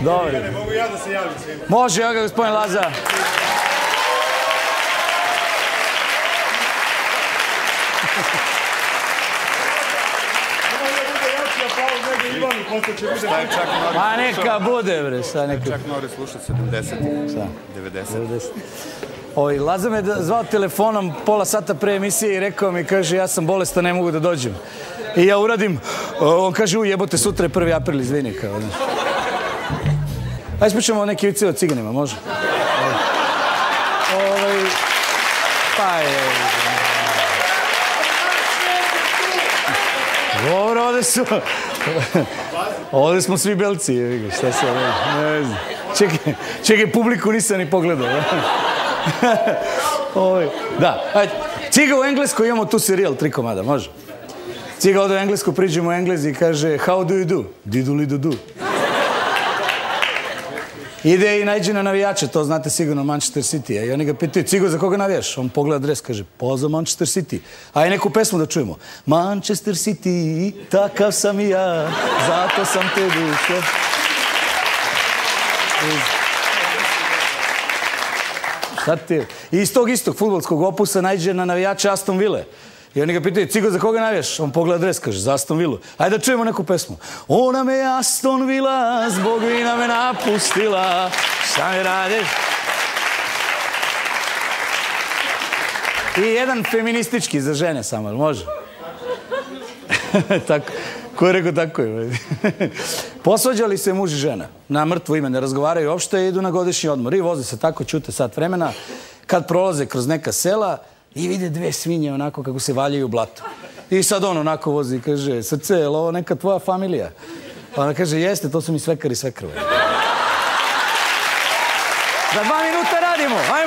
Dobro. Ne mogu ja da se javim svima. Može, ja ga, gospodin Laza. Pa neka bude, bre, šta neka... Čak Norris sluša 70, 90. Laza me zvao telefonom pola sata pre emisije i rekao mi, kaže, ja sam bolestan, ne mogu da dođem. I ja uradim, on kaže, jebote, sutra je 1. april, izvini, kao, znaš. Ajde pričamo o neki vice o ciganima, može? Pa je... Dobro, ovdje smo svi belci, šta se ne znam. Čekaj, publiku nisam ni pogledao. Da, ajde. Ciga u Engleskoj imamo tu serijal, 3 komada, može? Ciga ode u Englesku, priđemo u Englezi i kaže how do you do? Didu li do do? Ide i najđe na navijače, to znate sigurno, Manchester City. I oni ga pitaju, Cigo, za koga navijaš? On pogleda dres, kaže, pa za Manchester City. Ajde neku pesmu da čujemo. Manchester City, takav sam i ja, zato sam te dušo. Šta ti je? I iz tog istog fudbalskog opusa najđe na navijače Aston Ville. I oni ga pitaju, Cigo, za koga navijaš? On pogleda dres, kaže, za Aston Villu. Ajde da čujemo neku pesmu. Ona me Aston Villa, zbog vina me napustila. Šta mi radiš? I jedan feministički za žene samo, može? Tako. Ko je rekao tako je? Posvađali se muž i žena. Na mrtvo ime ne razgovaraju uopšte i idu na godišnji odmor. I voze se tako, ćute sat vremena. Kad prolaze kroz neka sela, i vide 2 svinje onako kako se valjaju u blatu. I sad on onako vozi i kaže, srce, je li ovo neka tvoja familija? Ona kaže, jeste, to su mi svekar i svekrve. Za 2 minuta radimo, ajmo!